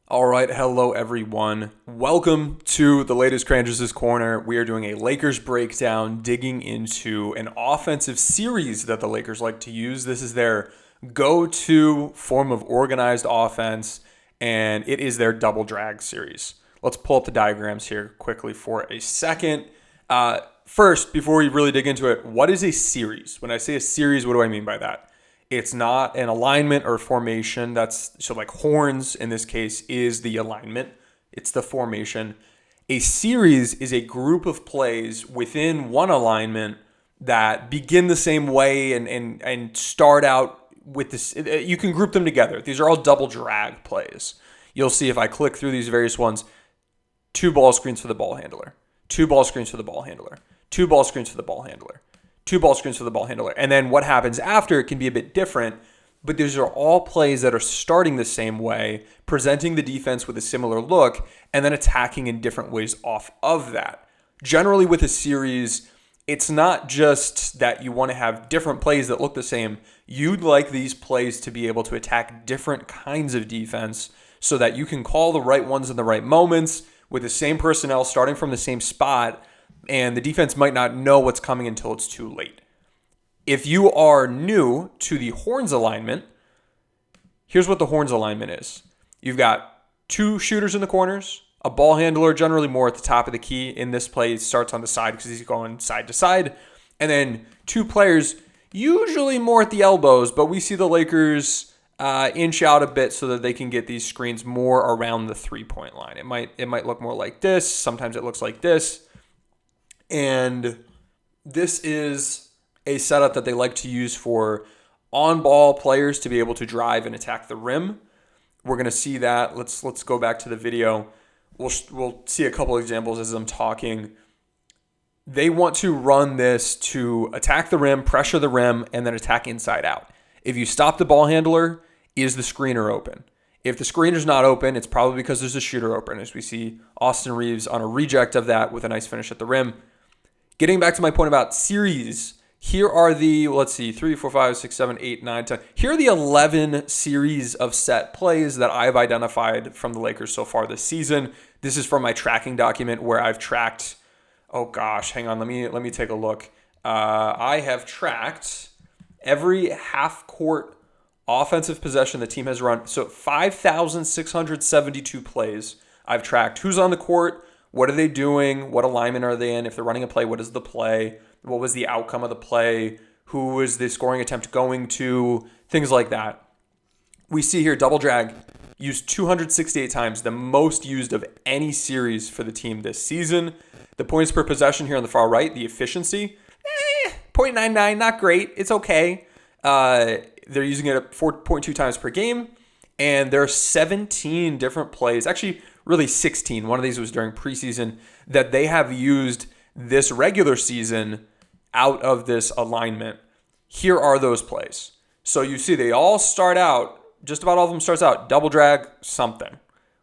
All right, hello everyone. Welcome to the latest Cranjis' Corner. We are doing a Lakers breakdown, digging into an offensive series that the Lakers like to use. This is their go-to form of organized offense, and it is their double drag series. Let's pull up the diagrams here quickly for a second. First, before we really dig into it, what is a series? When I say a series, what do I mean by that? It's not an alignment or formation. So like horns in this case is the alignment. It's the formation. A series is a group of plays within one alignment that begin the same way and start out with this. You can group them together. These are all double drag plays. You'll see if I click through these various ones, 2 ball screens for the ball handler, 2 ball screens for the ball handler, 2 ball screens for the ball handler, 2 ball screens for the ball handler. And then what happens after can be a bit different, but these are all plays that are starting the same way, presenting the defense with a similar look, and then attacking in different ways off of that. Generally with a series, it's not just that you want to have different plays that look the same. You'd like these plays to be able to attack different kinds of defense so that you can call the right ones in the right moments with the same personnel starting from the same spot, and the defense might not know what's coming until it's too late. If you are new to the horns alignment, here's what the horns alignment is. You've got 2 shooters in the corners, a ball handler, generally more at the top of the key. In this play, it starts on the side because he's going side to side. And then 2 players, usually more at the elbows, but we see the Lakers inch out a bit so that they can get these screens more around the 3-point line. It might look more like this. Sometimes it looks like this. And this is a setup that they like to use for on-ball players to be able to drive and attack the rim. We're going to see that. Let's go back to the video. We'll see a couple examples as I'm talking. They want to run this to attack the rim, pressure the rim, and then attack inside out. If you stop the ball handler, is the screener open? If the screener's not open, it's probably because there's a shooter open, as we see Austin Reeves on a reject of that with a nice finish at the rim. Getting back to my point about series, here are the, 3, 4, 5, 6, 7, 8, 9, 10. Here are the 11 series of set plays that I've identified from the Lakers so far this season. This is from my tracking document where I've tracked, hang on, let me take a look. I have tracked every half-court offensive possession the team has run. So 5,672 plays. I've tracked who's on the court, what are they doing, what alignment are they in, if they're running a play, what is the play, what was the outcome of the play, who is the scoring attempt going to, things like that. We see here double drag used 268 times, the most used of any series for the team this season. The points per possession here on the far right, the efficiency, 0.99, not great. It's okay. They're using it 4.2 times per game, and there are 17 different plays, actually really 16. One of these was during preseason that they have used this regular season out of this alignment. Here are those plays. So you see they all start out, just about all of them starts out double drag something,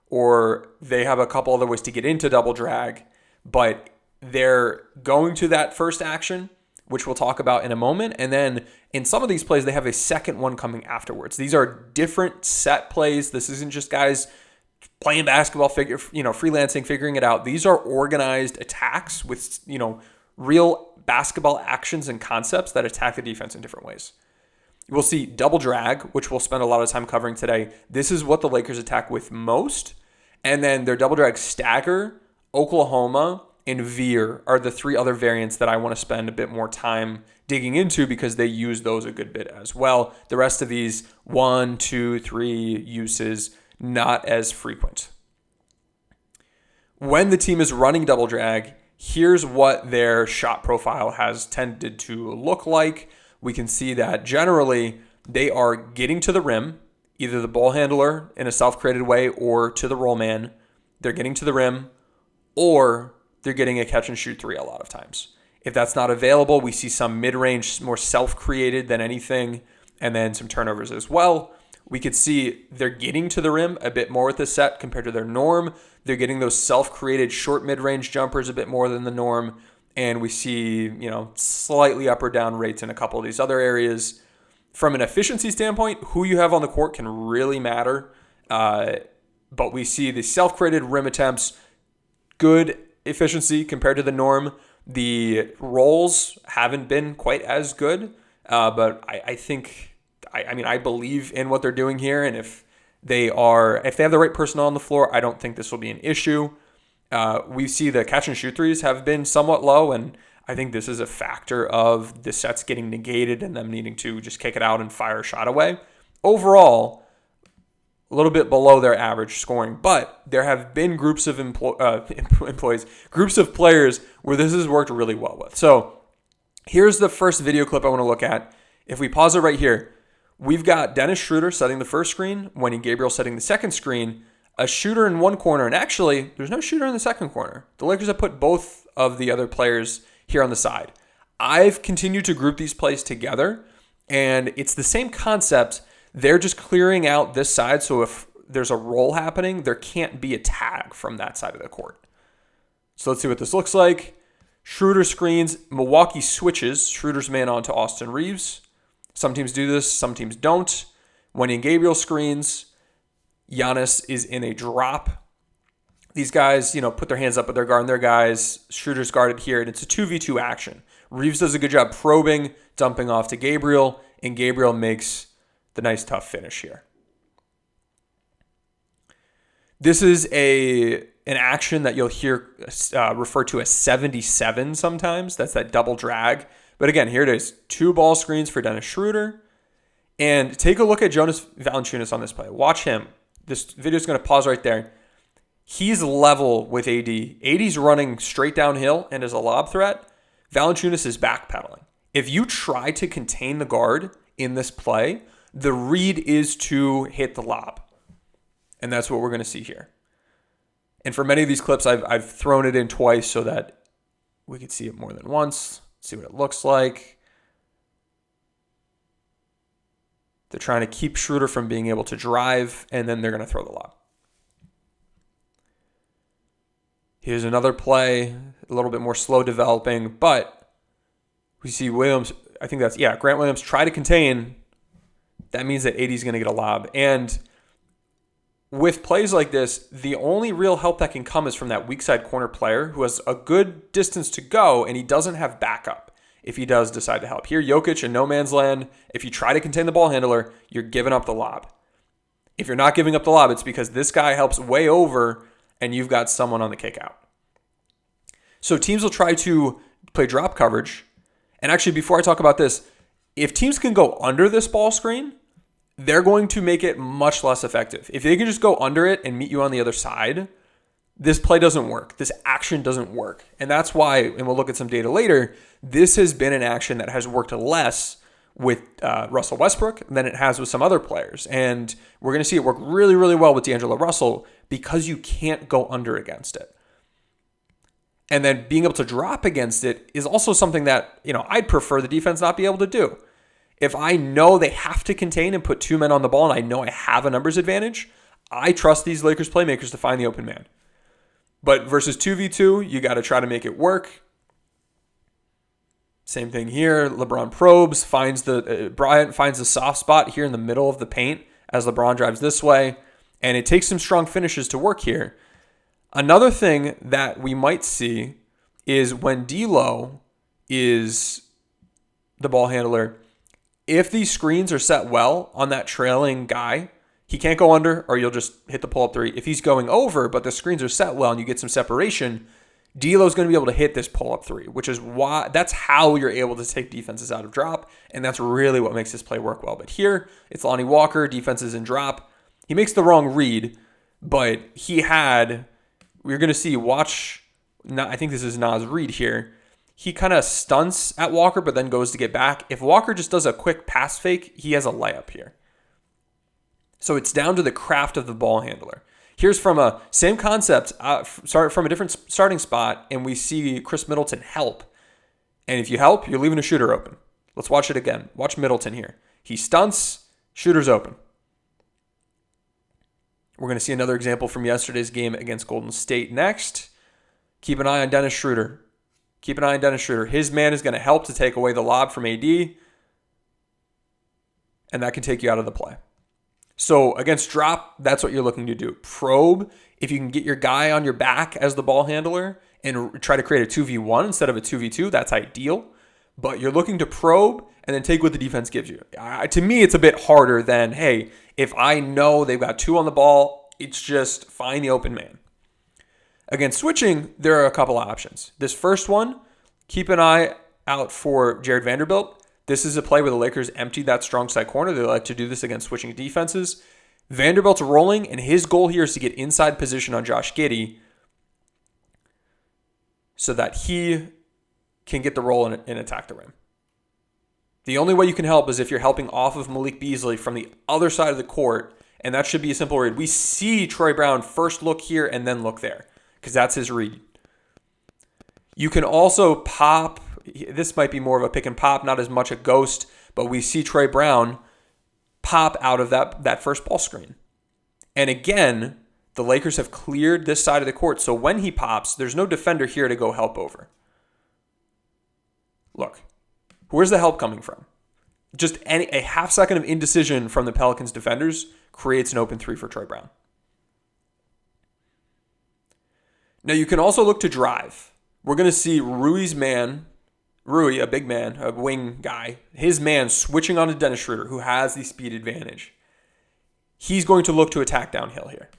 or they have a couple other ways to get into double drag, but they're going to that first action, which we'll talk about in a moment. And then in some of these plays, they have a second one coming afterwards. These are different set plays. This isn't just guys playing basketball, freelancing, figuring it out. These are organized attacks with, real basketball actions and concepts that attack the defense in different ways. We'll see double drag, which we'll spend a lot of time covering today. This is what the Lakers attack with most. And then their double drag stagger, Oklahoma, and Veer are the 3 other variants that I want to spend a bit more time digging into because they use those a good bit as well. The rest of these 1, 2, 3 uses, not as frequent. When the team is running double drag, here's what their shot profile has tended to look like. We can see that generally they are getting to the rim, either the ball handler in a self-created way or to the roll man. They're getting to the rim, or they're getting a catch and shoot 3 a lot of times. If that's not available, we see some mid-range, more self-created than anything, and then some turnovers as well. We could see they're getting to the rim a bit more with this set compared to their norm. They're getting those self-created short mid-range jumpers a bit more than the norm. And we see, slightly up or down rates in a couple of these other areas. From an efficiency standpoint, who you have on the court can really matter. But we see the self-created rim attempts, good efficiency compared to the norm. The rolls haven't been quite as good, but I think, I believe in what they're doing here. And if they have the right personnel on the floor, I don't think this will be an issue. We see the catch and shoot threes have been somewhat low, and I think this is a factor of the sets getting negated and them needing to just kick it out and fire a shot away. Overall, a little bit below their average scoring, but there have been groups of groups of players where this has worked really well with. So here's the first video clip I want to look at. If we pause it right here, we've got Dennis Schroeder setting the first screen, Wendy Gabriel setting the second screen, a shooter in one corner, and actually there's no shooter in the second corner. The Lakers have put both of the other players here on the side. I've continued to group these plays together, and it's the same concept. They're just clearing out this side, so if there's a roll happening, there can't be a tag from that side of the court. So let's see what this looks like. Schroeder screens, Milwaukee switches Schroeder's man onto Austin Reeves. Some teams do this, some teams don't. Wendy and Gabriel screens, Giannis is in a drop. These guys, put their hands up, but they're guarding their guys. Schroeder's guarded here, and it's a 2v2 action. Reeves does a good job probing, dumping off to Gabriel, and Gabriel makes the nice tough finish here. This is an action that you'll hear referred to as 77 sometimes. That's that double drag. But again, here it is. 2 ball screens for Dennis Schroeder. And take a look at Jonas Valanciunas on this play. Watch him. This video is going to pause right there. He's level with AD. AD's running straight downhill and is a lob threat. Valanciunas is backpedaling. If you try to contain the guard in this play, the read is to hit the lob. And that's what we're going to see here. And for many of these clips, I've thrown it in twice so that we could see it more than once. See what it looks like. They're trying to keep Schroeder from being able to drive, and then they're going to throw the lob. Here's another play, a little bit more slow developing, but we see Williams, Grant Williams try to contain. That means that AD is going to get a lob. And with plays like this, the only real help that can come is from that weak side corner player who has a good distance to go, and he doesn't have backup if he does decide to help. Here, Jokic in no man's land. If you try to contain the ball handler, you're giving up the lob. If you're not giving up the lob, it's because this guy helps way over, and you've got someone on the kick out. So teams will try to play drop coverage. And actually, before I talk about this, if teams can go under this ball screen, they're going to make it much less effective. If they can just go under it and meet you on the other side, this play doesn't work. This action doesn't work. And that's why, and we'll look at some data later, this has been an action that has worked less with Russell Westbrook than it has with some other players. And we're going to see it work really, really well with D'Angelo Russell because you can't go under against it. And then being able to drop against it is also something that, I'd prefer the defense not be able to do. If I know they have to contain and put 2 men on the ball and I know I have a numbers advantage, I trust these Lakers playmakers to find the open man. But versus 2v2, you got to try to make it work. Same thing here. LeBron probes, Bryant finds the soft spot here in the middle of the paint as LeBron drives this way. And it takes some strong finishes to work here. Another thing that we might see is when D'Lo is the ball handler, if these screens are set well on that trailing guy, he can't go under or you'll just hit the pull-up 3. If he's going over, but the screens are set well and you get some separation, D'Lo's going to be able to hit this pull-up 3, which is why that's how you're able to take defenses out of drop, and that's really what makes this play work well. But here, it's Lonnie Walker, defense is in drop. He makes the wrong read, but we're going to see, I think this is Nas Reed here. He kind of stunts at Walker, but then goes to get back. If Walker just does a quick pass fake, he has a layup here. So it's down to the craft of the ball handler. Here's from a same concept, from a different starting spot, and we see Chris Middleton help. And if you help, you're leaving a shooter open. Let's watch it again. Watch Middleton here. He stunts, shooter's open. We're going to see another example from yesterday's game against Golden State next. Keep an eye on Dennis Schroeder. His man is going to help to take away the lob from AD, and that can take you out of the play. So against drop, that's what you're looking to do. Probe, if you can get your guy on your back as the ball handler and try to create a 2v1 instead of a 2v2, that's ideal. But you're looking to probe and then take what the defense gives you. To me, it's a bit harder than, hey, if I know they've got 2 on the ball, it's just find the open man. Against switching, there are a couple options. This first one, keep an eye out for Jared Vanderbilt. This is a play where the Lakers empty that strong side corner. They like to do this against switching defenses. Vanderbilt's rolling, and his goal here is to get inside position on Josh Giddey so that he can get the roll and attack the rim. The only way you can help is if you're helping off of Malik Beasley from the other side of the court, and that should be a simple read. We see Troy Brown first look here and then look there because that's his read. You can also pop. This might be more of a pick and pop, not as much a ghost, but we see Troy Brown pop out of that first ball screen. And again, the Lakers have cleared this side of the court, so when he pops, there's no defender here to go help over. Look, where's the help coming from? Just a half second of indecision from the Pelicans defenders creates an open 3 for Troy Brown. Now you can also look to drive. We're going to see Rui, a big man, a wing guy, his man switching on to Dennis Schroeder, who has the speed advantage. He's going to look to attack downhill here.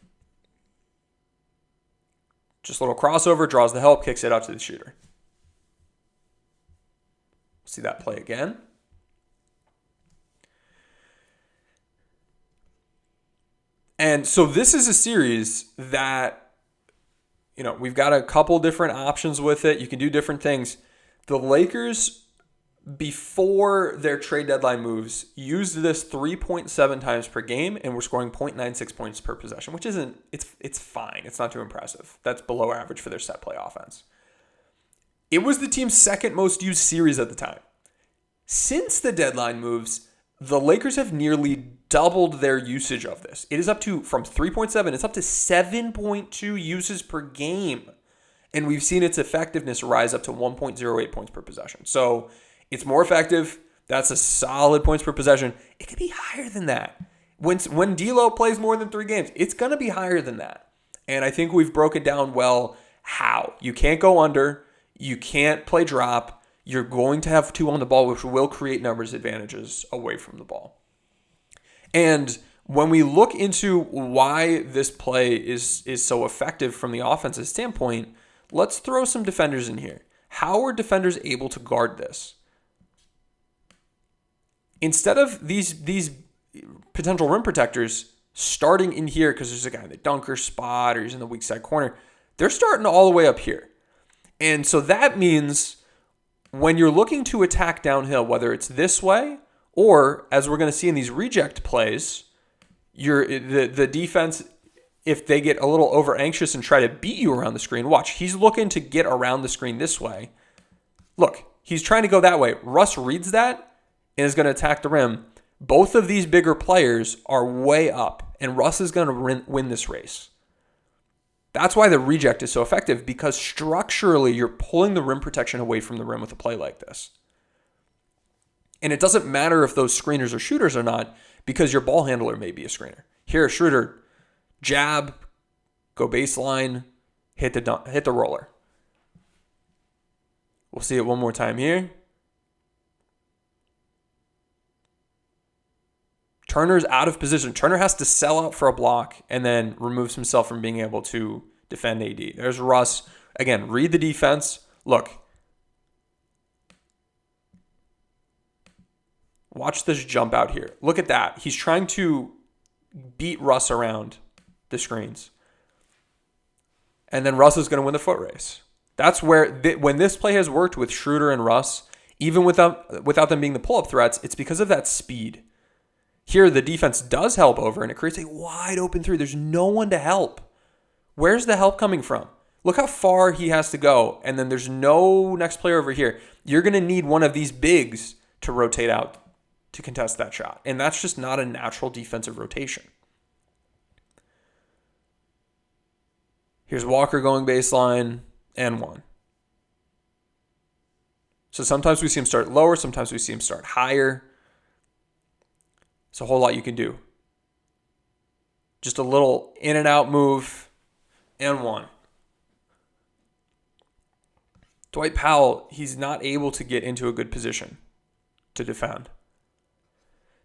Just a little crossover, draws the help, kicks it out to the shooter. See that play again. And so this is a series that, we've got a couple different options with it. You can do different things. The Lakers, before their trade deadline moves, used this 3.7 times per game and were scoring 0.96 points per possession, which it's fine. It's not too impressive. That's below average for their set play offense. It was the team's second most used series at the time. Since the deadline moves, the Lakers have nearly doubled their usage of this. It is up to, from 3.7, it's up to 7.2 uses per game. And we've seen its effectiveness rise up to 1.08 points per possession. So it's more effective. That's a solid points per possession. It could be higher than that. When D'Lo plays more than 3 games, it's going to be higher than that. And I think we've broken down well how. You can't go under. You can't play drop. You're going to have 2 on the ball, which will create numbers advantages away from the ball. And when we look into why this play is so effective from the offensive standpoint, let's throw some defenders in here. How are defenders able to guard this? Instead of these potential rim protectors starting in here because there's a guy in the dunker spot or he's in the weak side corner, they're starting all the way up here. And so that means when you're looking to attack downhill, whether it's this way or, as we're going to see in these reject plays, the defense, if they get a little over anxious and try to beat you around the screen, watch, he's looking to get around the screen this way. Look, he's trying to go that way. Russ reads that and is going to attack the rim. Both of these bigger players are way up, and Russ is going to win this race. That's why the reject is so effective, because structurally you're pulling the rim protection away from the rim with a play like this. And it doesn't matter if those screeners are shooters or not, because your ball handler may be a screener. Here, Schroeder, jab, go baseline, hit the roller. We'll see it one more time here. Turner's out of position. Turner has to sell out for a block and then removes himself from being able to defend AD. There's Russ. Again, read the defense. Look. Watch this jump out here. Look at that. He's trying to beat Russ around the screens. And then Russ is going to win the foot race. That's where, when this play has worked with Schroeder and Russ, even without them being the pull-up threats, it's because of that speed. Here, the defense does help over, and it creates a wide open 3. There's no one to help. Where's the help coming from? Look how far he has to go, and then there's no next player over here. You're going to need one of these bigs to rotate out to contest that shot, and that's just not a natural defensive rotation. Here's Walker going baseline, and 1. So sometimes we see him start lower, sometimes we see him start higher. It's a whole lot you can do. Just a little in and out move and one. Dwight Powell, he's not able to get into a good position to defend.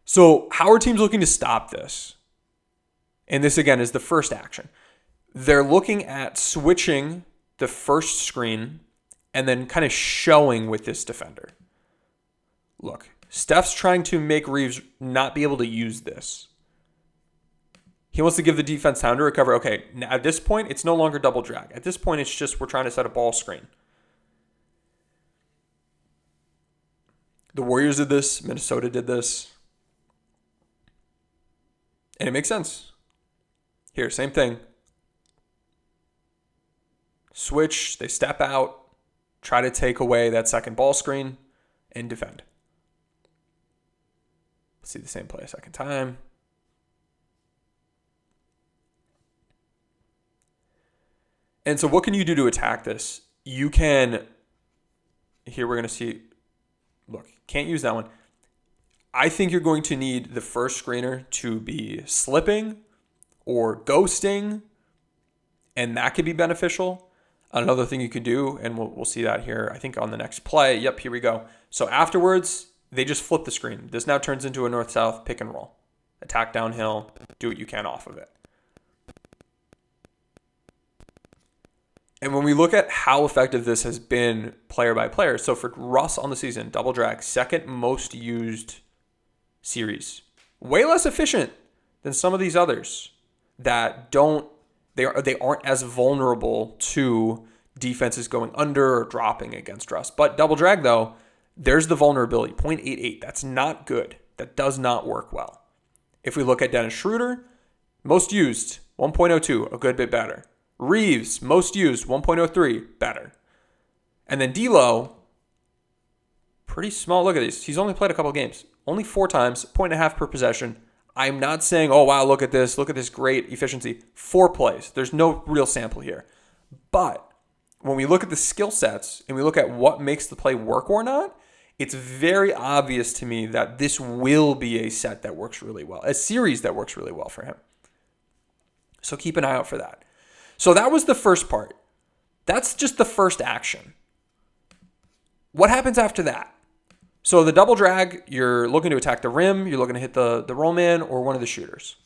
So how are teams looking to stop this? And this, again, is the first action. They're looking at switching the first screen and then kind of showing with this defender. Look, Steph's trying to make Reeves not be able to use this. He wants to give the defense time to recover. Okay, now at this point, it's no longer double drag. At this point, it's just we're trying to set a ball screen. The Warriors did this. Minnesota did this. And it makes sense. Here, same thing. Switch, they step out, try to take away that second ball screen, and defend. Let's see the same play a second time. And so what can you do to attack this? You can, here we're going to see, look, can't use that one. I think you're going to need the first screener to be slipping or ghosting, and that could be beneficial. Another thing you could do, and we'll see that here, I think on the next play. Yep, here we go. So afterwards, they just flip the screen. This now turns into a north-south pick and roll. Attack downhill, do what you can off of it. And when we look at how effective this has been player by player, so for Russ on the season, double drag, second most used series. Way less efficient than some of these others that they aren't as vulnerable to defenses going under or dropping against Russ. But double drag, though, there's the vulnerability, 0.88. That's not good. That does not work well. If we look at Dennis Schroeder, most used, 1.02, a good bit better. Reeves, most used, 1.03, better. And then D'Lo, pretty small. Look at this. He's only played a couple games. Only 4 times, 1.5 per possession. I'm not saying, oh, wow, look at this great efficiency. 4 plays. There's no real sample here. But when we look at the skill sets and we look at what makes the play work or not, it's very obvious to me that this will be a set that works really well, a series that works really well for him. So keep an eye out for that. So that was the first part. That's just the first action. What happens after that? So the double drag, you're looking to attack the rim, you're looking to hit the roll man or one of the shooters.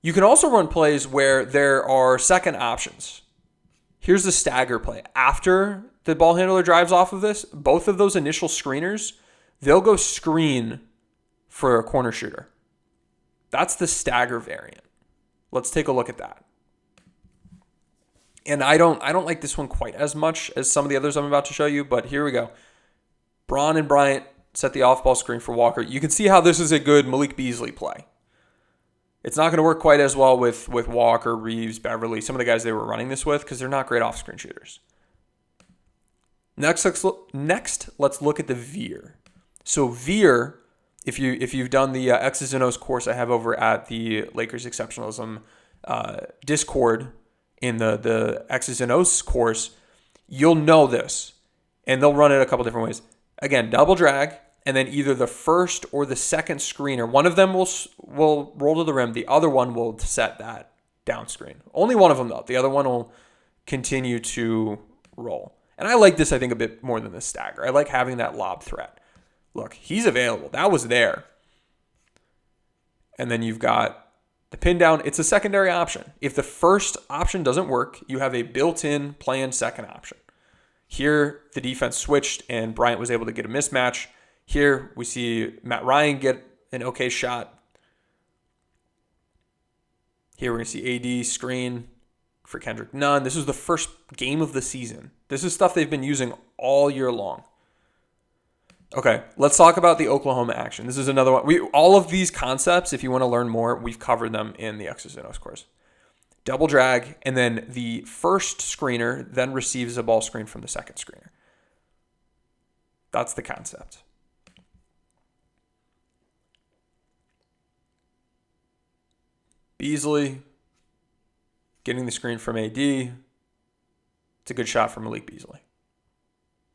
You can also run plays where there are second options. Here's the stagger play. After the ball handler drives off of this, both of those initial screeners, they'll go screen for a corner shooter. That's the stagger variant. Let's take a look at that. And I don't like this one quite as much as some of the others I'm about to show you, but here we go. Braun and Bryant set the off-ball screen for Walker. You can see how this is a good Malik Beasley play. It's not going to work quite as well with Walker, Reeves, Beverly, some of the guys they were running this with because they're not great off-screen shooters. Next, let's look at the Veer. So Veer, if you've done the X's and O's course I have over at the Lakers Exceptionalism Discord in the X's and O's course, you'll know this. And they'll run it a couple different ways. Again, double drag, and then either the first or the second screener. One of them will roll to the rim. The other one will set that down screen. Only one of them, though. The other one will continue to roll. And I like this, I think, a bit more than the stagger. I like having that lob threat. Look, he's available. That was there. And then you've got the pin down. It's a secondary option. If the first option doesn't work, you have a built-in planned second option. Here, the defense switched, and Bryant was able to get a mismatch. Here, we see Matt Ryan get an okay shot. Here, we're going to see AD screen for Kendrick Nunn. This was the first game of the season. This is stuff they've been using all year long. Okay, let's talk about the Oklahoma action. This is another one. All of these concepts, if you want to learn more, we've covered them in the X's and O's course. Double drag, and then the first screener then receives a ball screen from the second screener. That's the concept. Beasley getting the screen from AD. It's a good shot from Malik Beasley.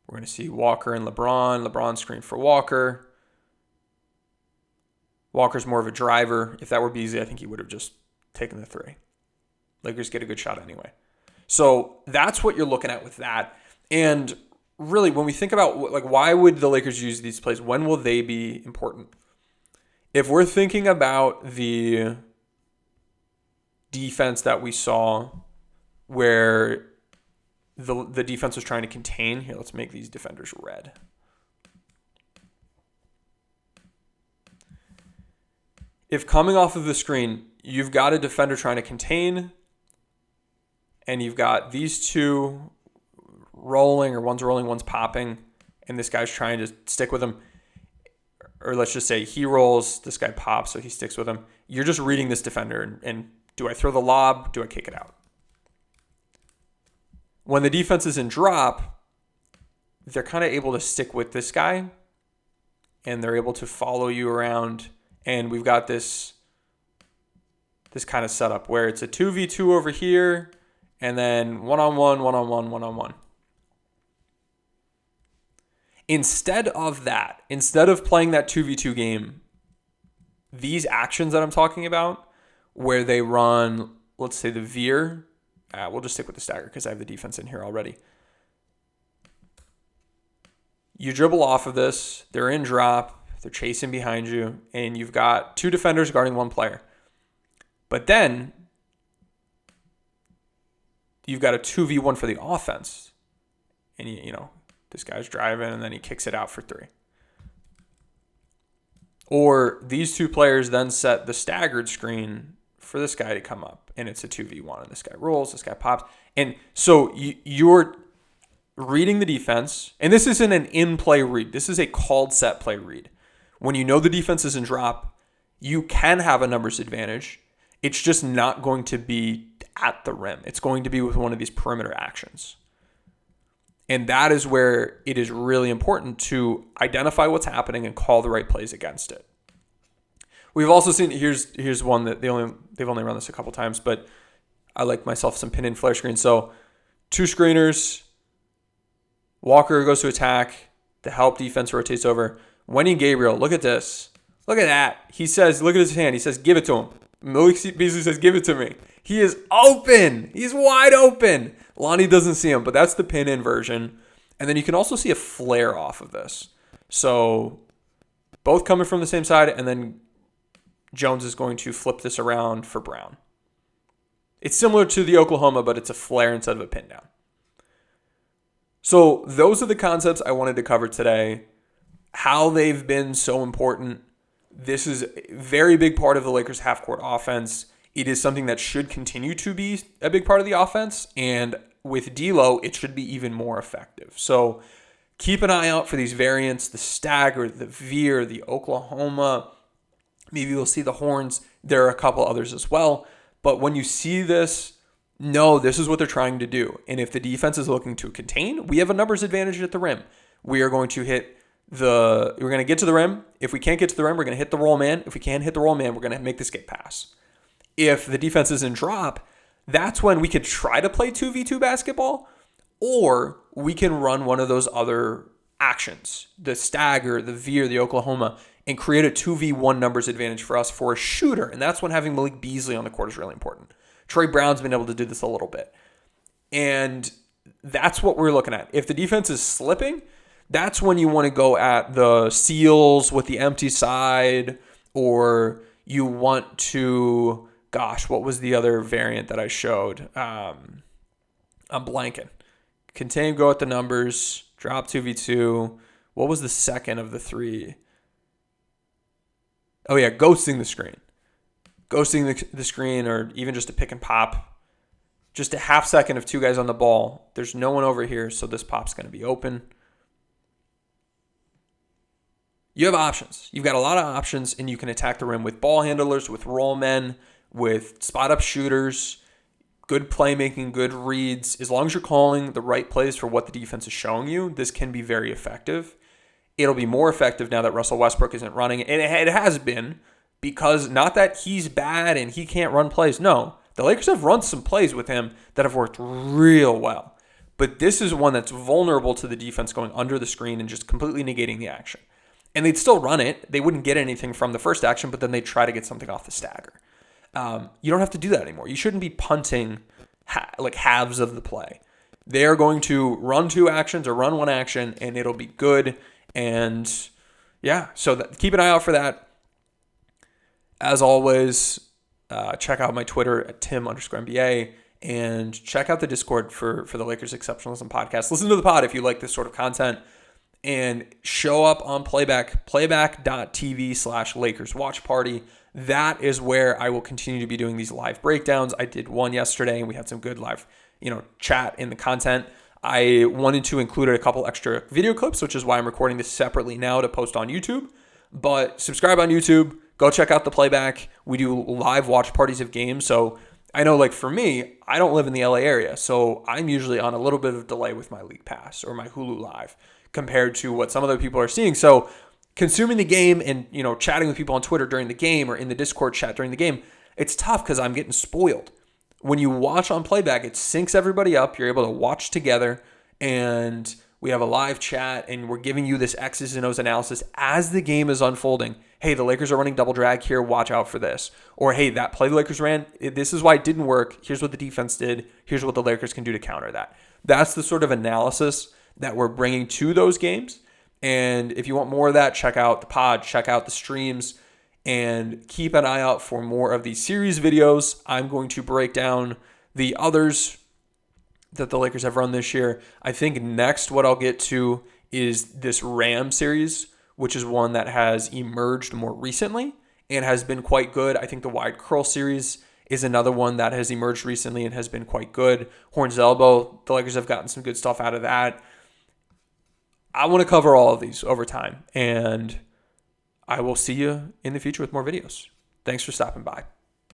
We're going to see Walker and LeBron. LeBron screen for Walker. Walker's more of a driver. If that were Beasley, I think he would have just taken the three. Lakers get a good shot anyway. So that's what you're looking at with that. And really, when we think about like why would the Lakers use these plays, when will they be important? If we're thinking about the defense that we saw where the defense was trying to contain, here, let's make these defenders red. If coming off of the screen, you've got a defender trying to contain, and you've got these two rolling, or one's rolling, one's popping, and this guy's trying to stick with him. Or let's just say he rolls, this guy pops, so he sticks with him. You're just reading this defender, and do I throw the lob? Do I kick it out? When the defense is in drop, they're kind of able to stick with this guy, and they're able to follow you around. And we've got this kind of setup where it's a 2v2 over here, and then one-on-one, one-on-one, one-on-one. Instead of that, instead of playing that 2v2 game, these actions that I'm talking about, where they run, let's say the Veer, we'll just stick with the Stagger because I have the defense in here already. You dribble off of this, they're in drop, they're chasing behind you, and you've got two defenders guarding one player. But then you've got a 2v1 for the offense. And, this guy's driving, and then he kicks it out for three. Or these two players then set the staggered screen for this guy to come up, and it's a 2v1, and this guy rolls, this guy pops. And so you're reading the defense, and this isn't an in-play read. This is a called set play read. When you know the defense is in drop, you can have a numbers advantage. It's just not going to be at the rim. It's going to be with one of these perimeter actions. And that is where it is really important to identify what's happening and call the right plays against it. We've also seen, here's one that they've only run this a couple times, but I like myself some pin in flare screen. So two screeners, Walker goes to attack, the help defense rotates over. Wendy Gabriel, look at this. Look at that. He says, look at his hand. He says, give it to him. Malik Beasley says, give it to me. He is open. He's wide open. Lonnie doesn't see him, but that's the pin-in version. And then you can also see a flare off of this. So both coming from the same side, and then Jones is going to flip this around for Brown. It's similar to the Oklahoma, but it's a flare instead of a pin down. So those are the concepts I wanted to cover today. How they've been so important. This is a very big part of the Lakers' half-court offense. It is something that should continue to be a big part of the offense. And with D'Lo, it should be even more effective. So keep an eye out for these variants, the Stagger, the Veer, the Oklahoma. Maybe we'll see the Horns. There are a couple others as well. But when you see this, know this is what they're trying to do. And if the defense is looking to contain, we have a numbers advantage at the rim. We are going to we're going to get to the rim. If we can't get to the rim, we're going to hit the roll man. If we can't hit the roll man, we're going to make the skate pass. If the defense is in drop, that's when we could try to play 2v2 basketball, or we can run one of those other actions, the Stagger, the Veer, the Oklahoma, and create a 2v1 numbers advantage for us for a shooter. And that's when having Malik Beasley on the court is really important. Troy Brown's been able to do this a little bit. And that's what we're looking at. If the defense is slipping, that's when you want to go at the seals with the empty side, or you want to, what was the other variant that I showed? I'm blanking. Contain, go at the numbers, drop 2v2. What was the second of the three? Oh yeah, ghosting the screen. Ghosting the screen, or even just a pick and pop. Just a half second of two guys on the ball. There's no one over here, so this pop's going to be open. You have options. You've got a lot of options, and you can attack the rim with ball handlers, with roll men, with spot-up shooters, good playmaking, good reads. As long as you're calling the right plays for what the defense is showing you, this can be very effective. It'll be more effective now that Russell Westbrook isn't running. And it has been, because not that he's bad and he can't run plays. No, the Lakers have run some plays with him that have worked real well. But this is one that's vulnerable to the defense going under the screen and just completely negating the action. And they'd still run it. They wouldn't get anything from the first action, but then they'd try to get something off the stagger. You don't have to do that anymore. You shouldn't be punting like halves of the play. They're going to run 2 actions or run 1 action, and it'll be good. And yeah, so keep an eye out for that. As always, check out my Twitter at Tim_NBA, and check out the Discord for the Lakers Exceptionalism Podcast. Listen to the pod if you like this sort of content, and show up on playback.tv/Lakers Watch Party. That is where I will continue to be doing these live breakdowns. I did one yesterday, and we had some good live, chat in the content. I wanted to include a couple extra video clips, which is why I'm recording this separately now to post on YouTube. But subscribe on YouTube. Go check out the playback. We do live watch parties of games. So I know, like for me, I don't live in the LA area, so I'm usually on a little bit of delay with my League Pass or my Hulu Live compared to what some other people are seeing. So consuming the game and, chatting with people on Twitter during the game or in the Discord chat during the game, it's tough because I'm getting spoiled. When you watch on playback, it syncs everybody up. You're able to watch together, and we have a live chat, and we're giving you this X's and O's analysis as the game is unfolding. Hey, the Lakers are running double drag here. Watch out for this. Or, hey, that play the Lakers ran, this is why it didn't work. Here's what the defense did. Here's what the Lakers can do to counter that. That's the sort of analysis that we're bringing to those games. And if you want more of that, check out the pod, check out the streams, and keep an eye out for more of these series videos. I'm going to break down the others that the Lakers have run this year. I think next what I'll get to is this Ram series, which is one that has emerged more recently and has been quite good. I think the Wide Curl series is another one that has emerged recently and has been quite good. Horn's Elbow, the Lakers have gotten some good stuff out of that. I want to cover all of these over time, and I will see you in the future with more videos. Thanks for stopping by.